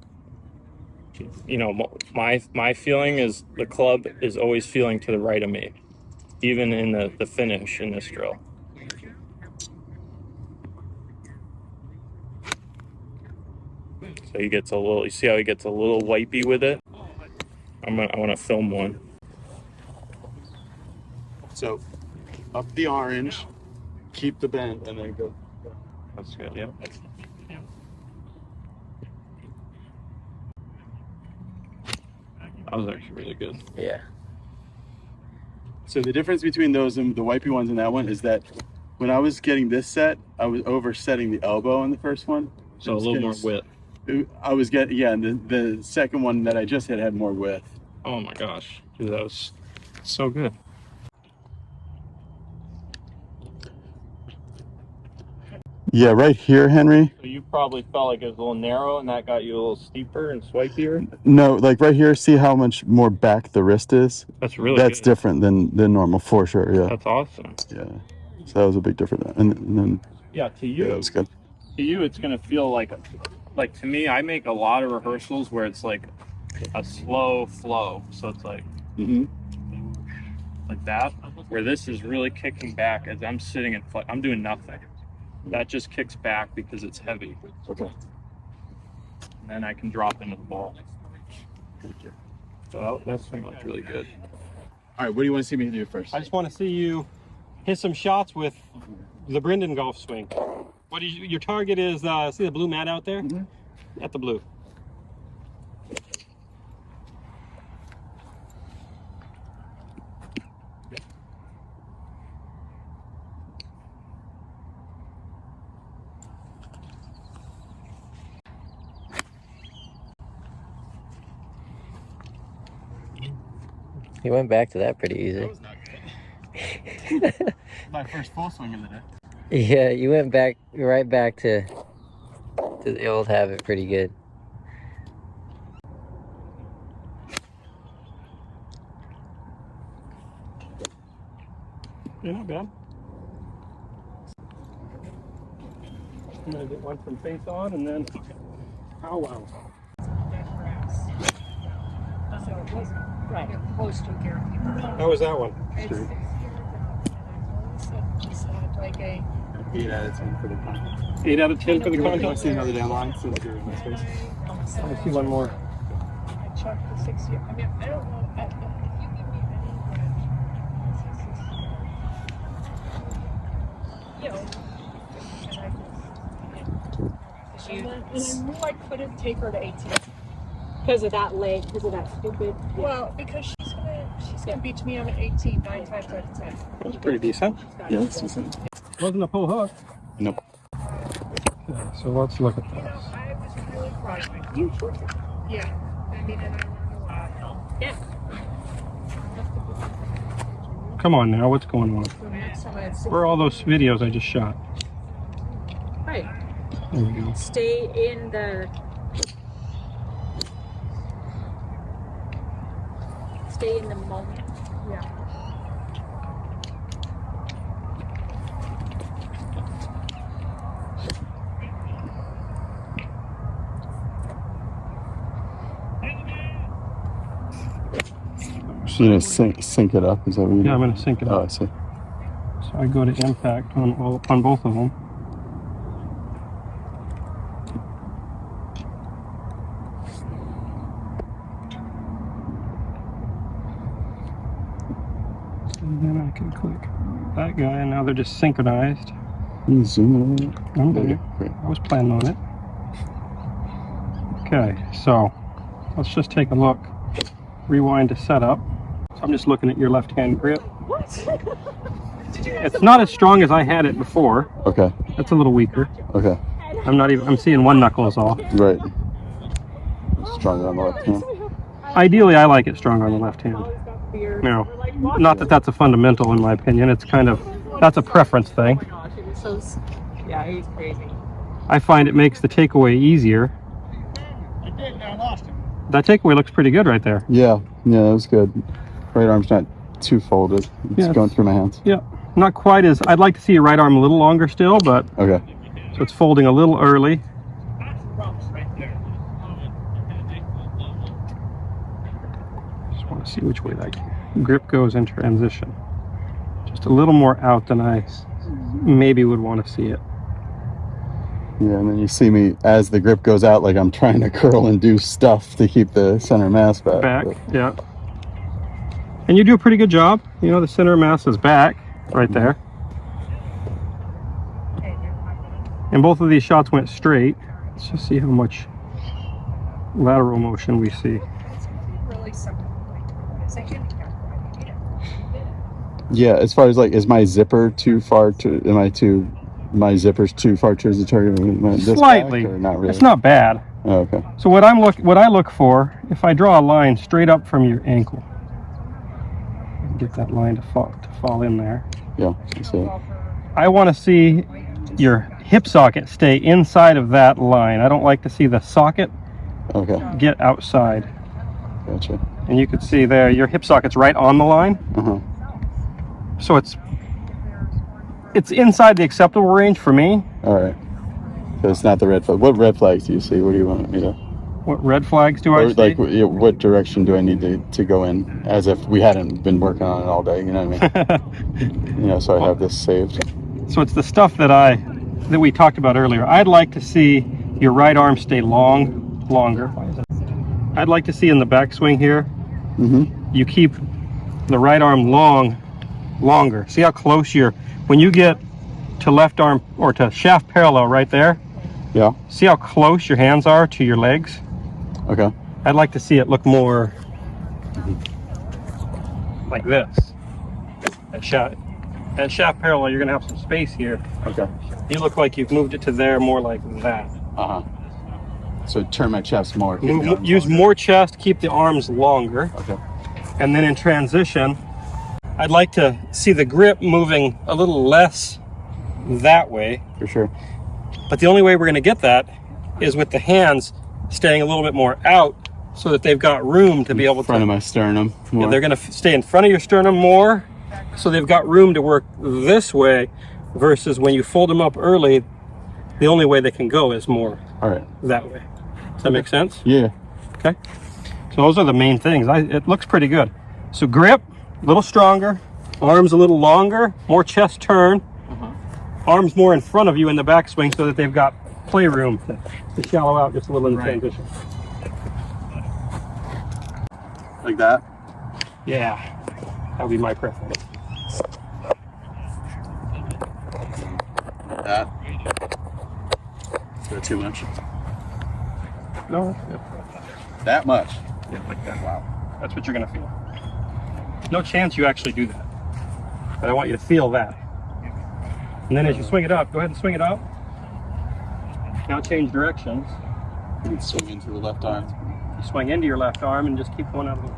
you know, my feeling is the club is always feeling to the right of me, even in the finish in this drill. So he gets a little, you see how he gets a little wipey with it? I want to film one. So, up the orange, keep the bend, and then go. That's good, yeah. That was actually really good. Yeah. So the difference between those and the wipey ones and that one is that when I was getting this set, I was oversetting the elbow in the first one. So a little more width. I was getting, yeah, and the second one that I just had more width. Oh my gosh, dude, that was so good. Yeah, right here, Henry. So you probably felt like it was a little narrow and that got you a little steeper and swipier? No, like right here, see how much more back the wrist is? That's really That's good. different than normal, for sure, yeah. That's awesome. Yeah, so that was a big difference. And then, Yeah, to you, yeah, that was good. To you, it's gonna feel like to me, I make a lot of rehearsals where it's like a slow flow. So it's like, like that, where this is really kicking back as I'm sitting and I'm doing nothing. That just kicks back because it's heavy. Okay. And then I can drop into the ball. So that's really good. All right, what do you want to see me do first? I just want to see you hit some shots with the Brendan golf swing. What is your target is, see the blue mat out there? At the blue. He went back to that pretty easy. That was not good. My first full swing of the day. Yeah, you went back right back to the old habit pretty good. Yeah, not bad. I'm gonna get one from face on and then powwow. Right. How was that one? Like a 8 out of 10 for the content. 8 out of 10 for the You want to contest. see another down line since you're in my space? Let me see one more. I chucked the 6 year. I mean, I don't know. If you give me any, and I knew I couldn't take her to 18 because of that leg, because of that stupid. Well, because she's gonna beat me on an 18 9 times out of 10. That's pretty decent. Yeah, that's decent. Wasn't a full hook. Nope. Okay, so let's look at You know, this. I was really proud of you. Yeah. I mean, and I learned a lot. Yeah. Come on now, what's going on? So next time I had 6. Where are all those videos I just shot? Right. There we go. Stay in the moment. Yeah. So you're gonna sync it up? Is that what you do? Yeah, I'm gonna sync it Oh, up. I see. So I go to impact on both of them. And then I can click that guy, and now they're just synchronized. Can you zoom in a little? I'm There you there. go. Great. I was planning on it. Okay, so let's just take a look. Rewind to setup. So I'm just looking at your left-hand grip. It's not as strong as I had it before. Okay. It's a little weaker. Okay. I'm seeing one knuckle is all. Right. Stronger on the left hand. Ideally, I like it stronger on the left hand. No, not that that's a fundamental in my opinion. It's kind of, that's a preference thing. Yeah, he's crazy. I find it makes the takeaway easier. I did, and I lost him. That takeaway looks pretty good right there. Yeah. Yeah, that was good. Right arm's not too folded. It's Yeah, going through my hands. Yeah, not quite as, I'd like to see your right arm a little longer still, but Okay. so it's folding a little early. Just want to see which way that grip goes in transition. Just a little more out than I maybe would want to see it. Yeah, and then you see me as the grip goes out, like I'm trying to curl and do stuff to keep the center mass back. but- Yeah. And you do a pretty good job. You know, the center mass is back right there. And both of these shots went straight. Let's just see how much lateral motion we see. Really simple. It's a handicap. Yeah, as far as like, is my zipper too far to? My zipper's too far towards the target? This Slightly. back, or not really? It's not bad. Oh, okay. So what I look for, if I draw a line straight up from your ankle, get that line to fall in there. Yeah. I see it. I want to see your hip socket stay inside of that line. I don't like to see the socket Okay. get outside. Gotcha. And you can see there, your hip socket's right on the line. Uh-huh. So it's inside the acceptable range for me. All right. So it's not the red flag. What red flags do you see? What do you want me to? What red flags do I Or see? like, what direction do I need to go in? As if we hadn't been working on it all day. You know what I mean? You know, so I have this saved. So it's the stuff that we talked about earlier. I'd like to see your right arm stay longer. I'd like to see in the backswing here, you keep the right arm longer. See how close when you get to left arm or to shaft parallel right there. Yeah. See how close your hands are to your legs? Okay. I'd like to see it look more like this. At shaft parallel, you're gonna have some space here. Okay. You look like you've moved it to there more like that. Uh-huh. So turn my chest more. keep the arms Use longer. more chest, keep the arms longer. Okay. And then in transition, I'd like to see the grip moving a little less that way. For sure. But the only way we're gonna get that is with the hands staying a little bit more out so that they've got room to be able In front to. of my sternum. Yeah, More. they're gonna stay in front of your sternum more, So they've got room to work this way versus when you fold them up early, the only way they can go is more that way. Does that make sense? Yeah. Okay. So those are the main things. It looks pretty good. So grip, a little stronger, arms a little longer, more chest turn, arms more in front of you in the backswing so that they've got playroom to shallow out just a little in the transition. Like that? Yeah, that would be my preference. That? Is that too much? No, That much? yeah, like that. Wow. That's what you're gonna feel. No chance you actually do that. But I want you to feel that. And then as you swing it up, go ahead and swing it up. Now change directions. You can swing into the left arm. You swing into your left arm and just keep going out of the way.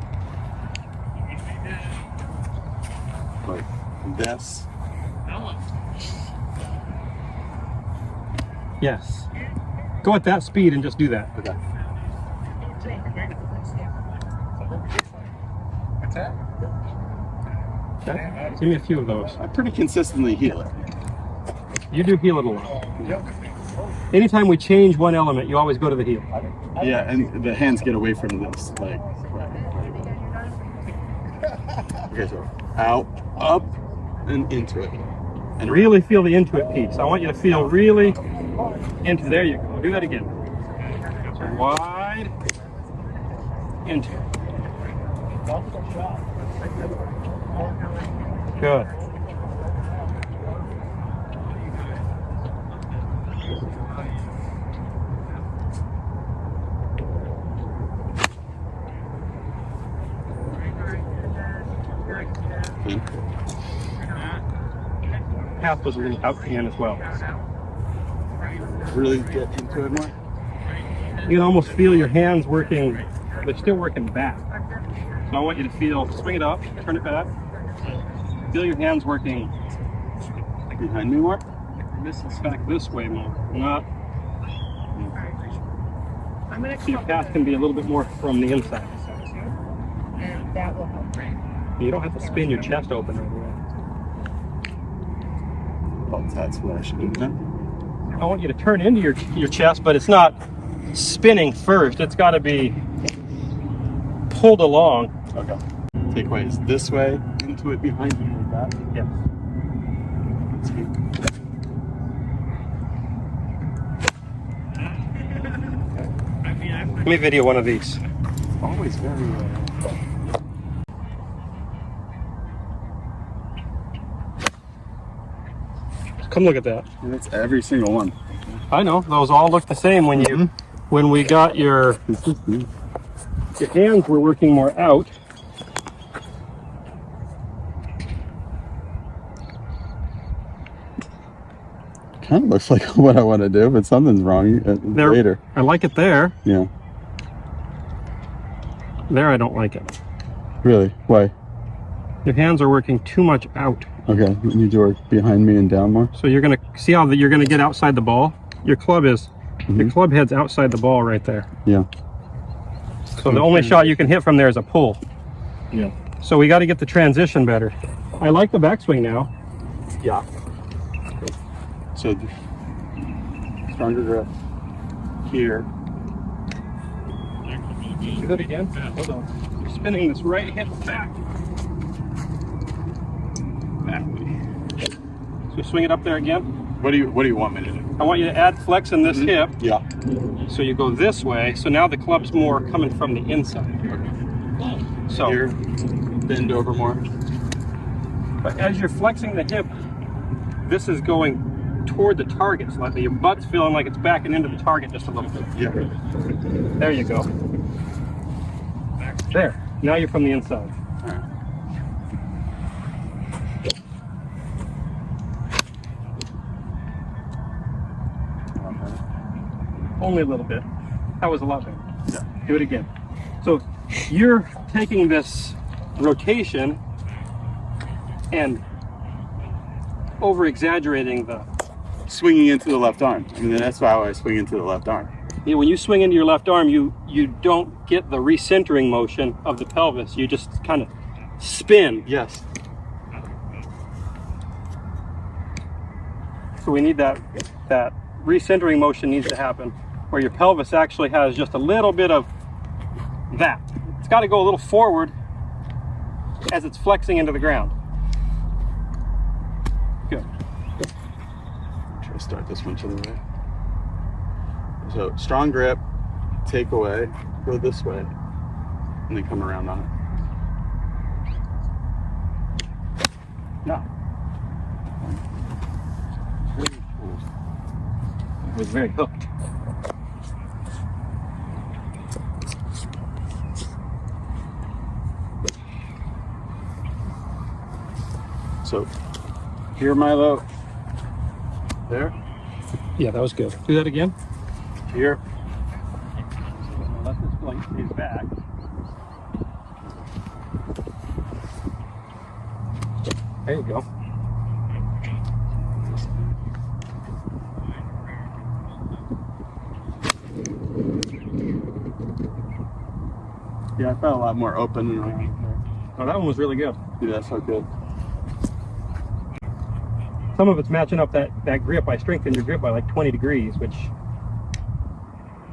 Like this. Yes. Go at that speed and just do that. Okay. Okay? Give me a few of those. I pretty consistently heel it. You do heel it a lot. Anytime we change one element, you always go to the heel. Yeah, and the hands get away from this. Like, okay, so out, up, and into it. And really feel the into it piece. I want you to feel really into. There you go. Do that again. So wide, into it. Good. Half was a little out hand as well. Really get into it more. You can almost feel your hands working, they're still working back. So I want you to feel, swing it up, turn it back. Feel your hands working Behind me more? this is back this way more, not. So your path can be a little bit more from the inside. And that will help. You don't have to spin your chest open right away. Oh, that's what I should do then. I want you to turn into your chest, but it's not spinning first. It's got to be pulled along. Okay. Takeaways this way, into it behind you like that. Yes. Let me video one of these. Always very Come look at that. and that's every single one. I know those all look the same when you when we got your hands were working more out. Kind of looks like what I want to do, but something's wrong later. I like it there. Yeah. There I don't like it. Really? Why? Your hands are working too much out. Okay, you need to work behind me and down more. So you're gonna see how you're gonna get outside the ball. Your club is your club head's outside the ball right there. Yeah. So the only shot you can hit from there is a pull. Yeah. So we got to get the transition better. I like the backswing now. Yeah. So stronger grip here. Do that again. Hold on. You're spinning this right hip back. That way. So swing it up there again. What do you want me to do? I want you to add flex in this hip. Yeah. So you go this way. So now the club's more coming from the inside. Okay. So Here, bend over more. but as you're flexing the hip, this is going toward the target slightly. Your butt's feeling like it's backing into the target just a little bit. Yeah. There you go. There. Now you're from the inside. All right. Only a little bit. That was a lot better. Yeah. Do it again. So you're taking this rotation and over exaggerating the. Swinging into the left arm. I mean, that's why I swing into the left arm. Yeah, when you swing into your left arm, you don't get the recentering motion of the pelvis. You just kind of spin. Yes. So we need that recentering motion needs to happen where your pelvis actually has just a little bit of that. It's got to go a little forward as it's flexing into the ground. Good. Try to start this one to the right. So strong grip, take away, go this way, and then come around on it. No. It was very hooked. So here, Milo. There. Yeah, that was good. Do that again. Here. Let this plate his back. There you go. Yeah, I felt a lot more open and around. Oh, that one was really good. Yeah, that felt good. Some of it's matching up that grip. I strengthened your grip by like 20 degrees, which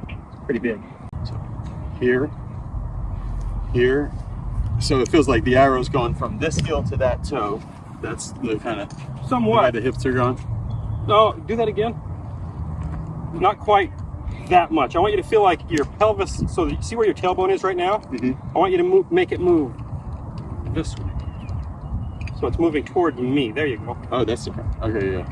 is pretty big. So here, here. So it feels like the arrow's going from this heel to that toe. That's the kind of somewhat the hips are going. No, do that again. Not quite that much. I want you to feel like your pelvis. So you see where your tailbone is right now? I want you to make it move this way. So it's moving toward me. There you go. Oh, that's different. Okay, yeah.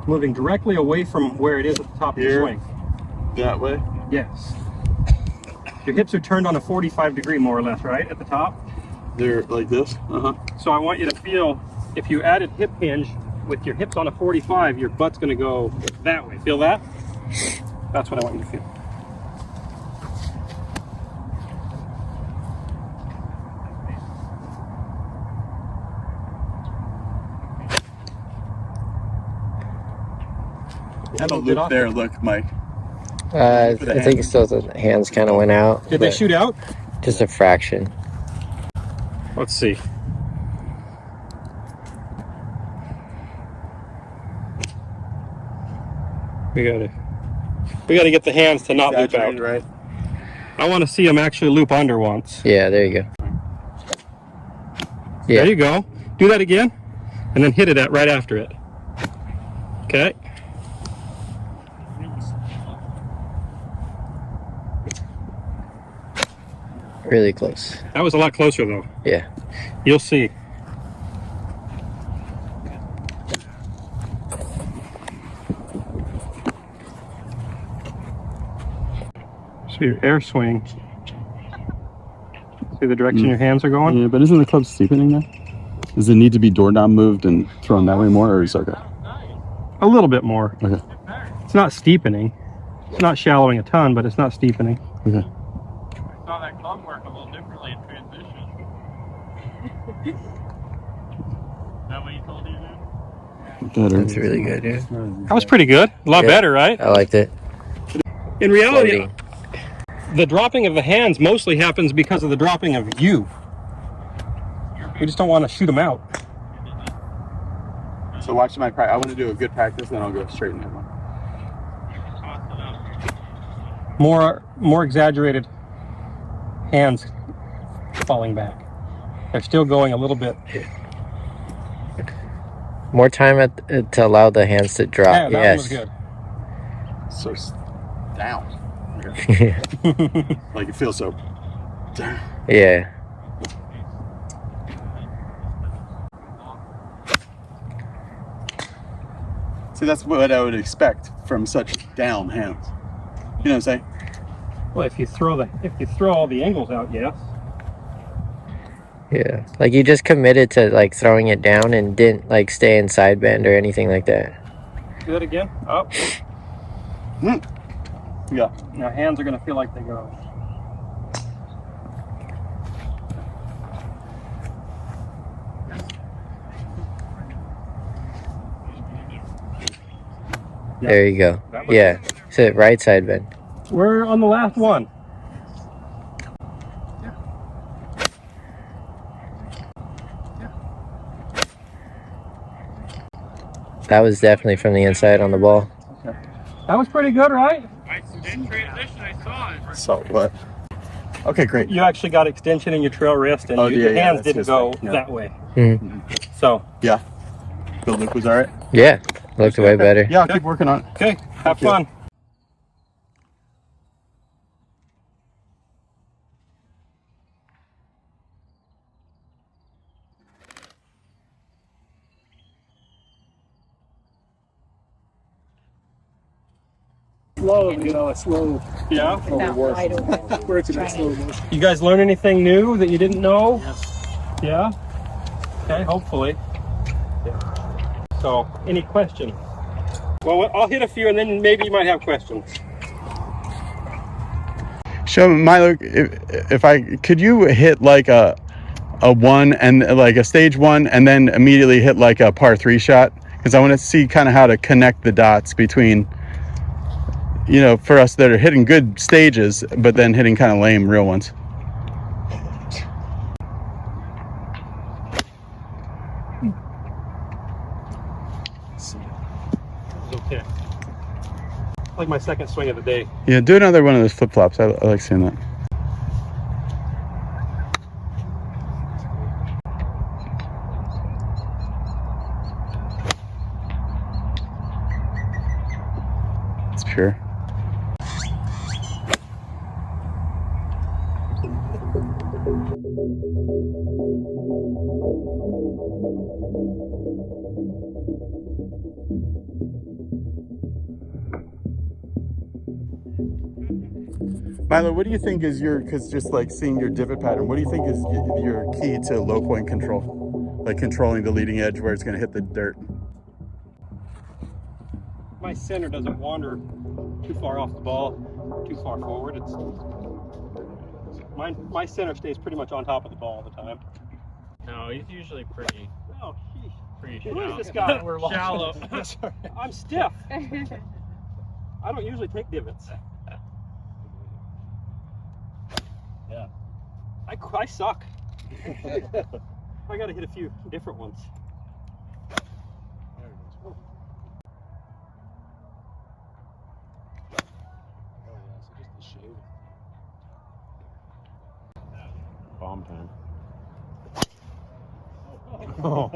Moving directly away from where it is at the top of your swing. That way? Yes. Your hips are turned on a 45 degree more or less, right? At the top? They're like this? So I want you to feel, if you added hip hinge with your hips on a 45, your butt's going to go that way. Feel that? That's what I want you to feel. Have a loop there, look, Mike. I think still the hands kind of went out. Did they shoot out? Just a fraction. Let's see. We gotta get the hands to not loop out. Right? I want to see them actually loop under once. Yeah, there you go. Yeah. There you go. Do that again, and then hit it right after it. Okay. Really close. That was a lot closer though. Yeah. You'll see. So your air swing. See the direction your hands are going? Yeah, but isn't the club steepening now? Does it need to be door down moved and thrown that way more, or is it okay? A little bit more. Okay. It's not steepening. It's not shallowing a ton, but it's not steepening. Okay. I saw that club work a little differently in transition. That what you told you to do? Better. That's really good, yeah. That was pretty good. A lot better, right? I liked it. In reality, Floating. the dropping of the hands mostly happens because of the dropping of you. We just don't want to shoot them out. So watch my practice. I want to do a good practice, then I'll go straight in that one. More exaggerated hands falling back. They're still going a little bit. More time to allow the hands to drop. Yeah, that yes. one was good. So down. Yeah. Like it feels so down. Yeah. See, that's what I would expect from such down hands. You know what I'm saying? Well, if you throw all the angles out, yes. Yeah. Like you just committed to like throwing it down and didn't like stay in side bend or anything like that. Do that again. Up. Yeah. Now hands are going to feel like they go. There you go. Yeah. Is it right side bend? We're on the last one. That was definitely from the inside on the ball. That was pretty good, right? In transition, I saw it. So what? Okay, great. You actually got extension in your trail wrist, and your hands that's didn't his go thing, yeah. that way. Mm. So, Yeah. The loop was all right? Yeah, looked way better. Yeah, I'll keep working on it. okay, have fun. Slow, you know, a slow. Yeah. That wide open. Where it's in that slow motion. You guys learn anything new that you didn't know? Yes. Yeah? Okay, hopefully. So, any questions? Well, I'll hit a few and then maybe you might have questions. Show Milo, if I could you hit like a one and like a stage one and then immediately hit like a par 3 shot, because I want to see kind of how to connect the dots between, you know, for us that are hitting good stages but then hitting kind of lame real ones. Okay. Like my second swing of the day. Yeah, do another one of those flip flops. I like seeing that. It's pure. Milo, what do you think is your, because just like seeing your divot pattern, what do you think is your key to low point control? Like controlling the leading edge where it's going to hit the dirt? My center doesn't wander too far off the ball, too far forward. It's my center stays pretty much on top of the ball all the time. No, he's usually pretty Oh, sheesh. pretty Who is shallow. this guy? Shallow. I'm stiff. I don't usually take divots. Yeah. I suck. I got to hit a few different ones. There it is. Oh, yeah, so just the shade. Bomb time. Oh,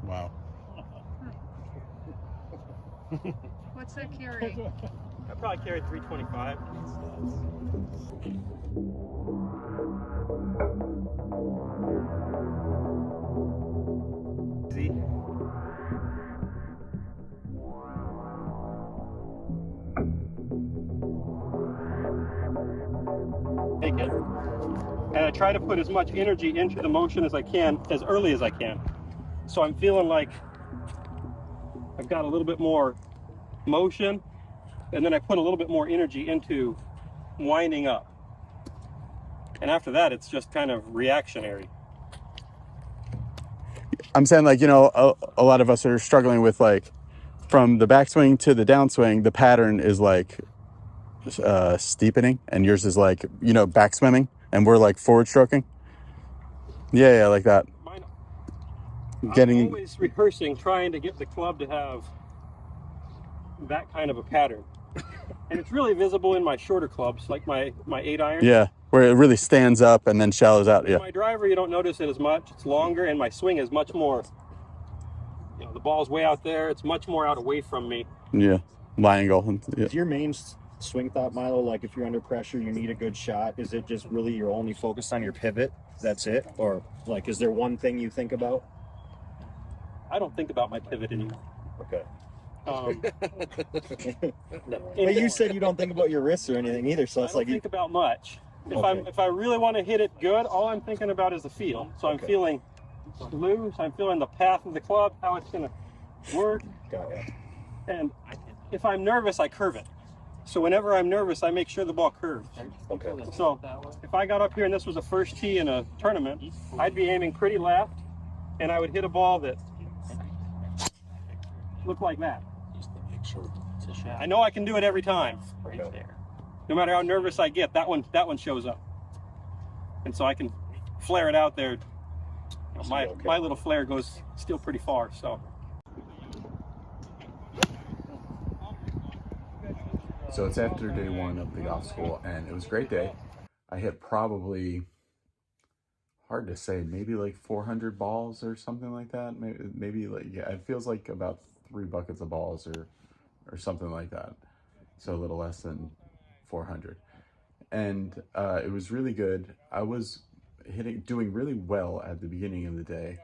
wow. What's that carry? I probably carried 325. Easy. Take it. And I try to put as much energy into the motion as I can, as early as I can. So I'm feeling like I've got a little bit more motion, and then I put a little bit more energy into winding up. And after that, it's just kind of reactionary. I'm saying, like, you know, a lot of us are struggling with, like, from the backswing to the downswing, the pattern is like steepening, and yours is like, you know, back swimming, and we're like forward stroking. Yeah, like that. Mine, Getting I'm always rehearsing, trying to get the club to have that kind of a pattern. And it's really visible in my shorter clubs, like my 8-iron. yeah, where it really stands up and then shallows out. Yeah. My driver, you don't notice it as much. It's longer, and my swing is much more, you know, the ball's way out there. It's much more out away from me. Yeah. Lie angle. Yeah. Is your main swing thought, Milo, like if you're under pressure, you need a good shot? Is it just really you're only focused on your pivot? That's it? Or like, is there one thing you think about? I don't think about my pivot anymore. Okay. No. But you said you don't think about your wrists or anything either, so it's I don't like think about much. Okay. If I really want to hit it good, all I'm thinking about is the feel. So I'm Okay. feeling loose. I'm feeling the path of the club, how it's going to work. got it. And if I'm nervous, I curve it. So whenever I'm nervous, I make sure the ball curves. Okay. So if I got up here and this was a first tee in a tournament, I'd be aiming pretty left, and I would hit a ball that looked like that. the shaft. I know I can do it every time. Right there. No matter how nervous I get, that one shows up. And so I can flare it out there. You know, my little flare goes still pretty far, so. So it's after day one of the golf school, and it was a great day. I hit probably, hard to say, maybe like 400 balls or something like that. Maybe like, yeah, it feels like about 3 buckets of balls or something like that. So a little less than 400. And it was really good. I was doing really well at the beginning of the day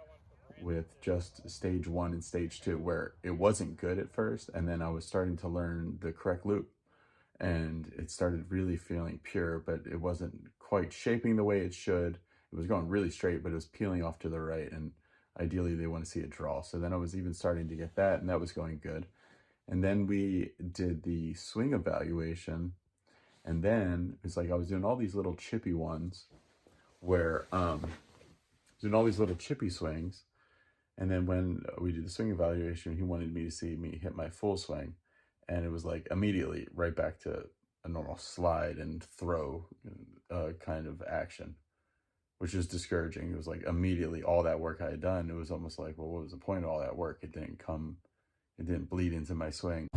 with just stage 1 and stage 2, where it wasn't good at first, and then I was starting to learn the correct loop, and it started really feeling pure, but it wasn't quite shaping the way it should. It was going really straight, but it was peeling off to the right, and ideally they want to see it draw. So then I was even starting to get that, and that was going good. And then we did the swing evaluation, and then it's like I was doing all these little chippy ones where doing all these little chippy swings. And then when we did the swing evaluation, he wanted me to see me hit my full swing. And it was like immediately right back to a normal slide and throw kind of action, which is discouraging. It was like immediately all that work I had done, it was almost like, well, what was the point of all that work? It didn't bleed into my swing.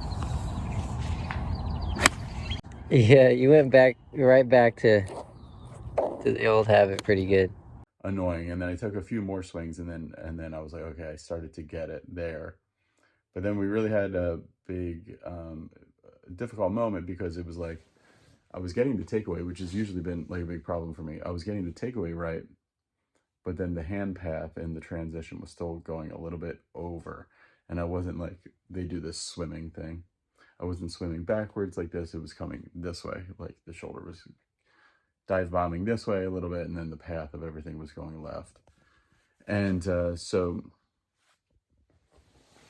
Yeah, you went right back to the old habit pretty good. Annoying. And then I took a few more swings, and then I was like, okay, I started to get it there. But then we really had a big difficult moment, because it was like I was getting the takeaway, which has usually been like a big problem for me. I was getting the takeaway right, but then the hand path and the transition was still going a little bit over, and I wasn't like they do this swimming thing. I wasn't swimming backwards like this. It was coming this way, like the shoulder was dive bombing this way a little bit, and then the path of everything was going left. And so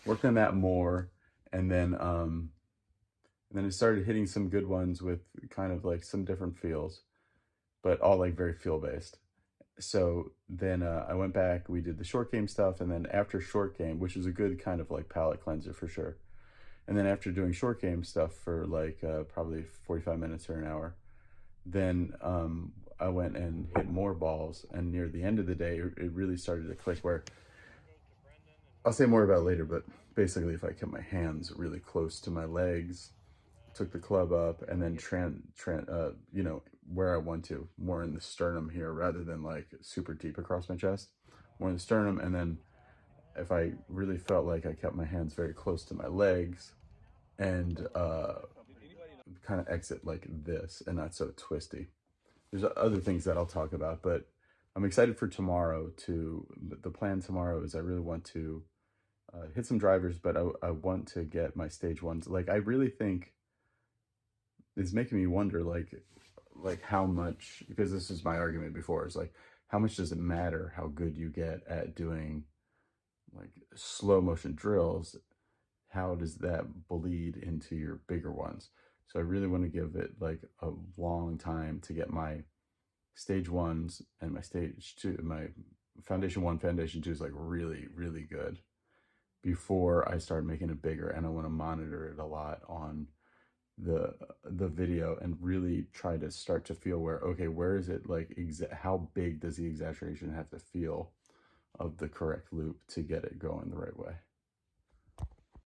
worked on that more, and then I started hitting some good ones with kind of like some different feels, but all like very feel based. So then I went back, we did the short game stuff, and then after short game, which was a good kind of like palate cleanser for sure. And then after doing short game stuff for like probably 45 minutes or an hour, then I went and hit more balls, and near the end of the day, it really started to click, where I'll say more about it later, but basically if I kept my hands really close to my legs, took the club up, and then you know, where I want to, more in the sternum here rather than like super deep across my chest, more in the sternum. And then if I really felt like I kept my hands very close to my legs and kind of exit like this and not so twisty. There's other things that I'll talk about, but I'm excited for tomorrow. The plan tomorrow is I really want to hit some drivers, but I want to get my stage 1s. Like, I really think it's making me wonder, like how much, because this is my argument before, is like, how much does it matter how good you get at doing like slow motion drills? How does that bleed into your bigger ones? So I really want to give it like a long time to get my stage 1s and my stage 2, my foundation 1, foundation 2 is like really, really good before I start making it bigger. And I want to monitor it a lot on the video and really try to start to feel where, okay, where is it, like how big does the exaggeration have to feel of the correct loop to get it going the right way?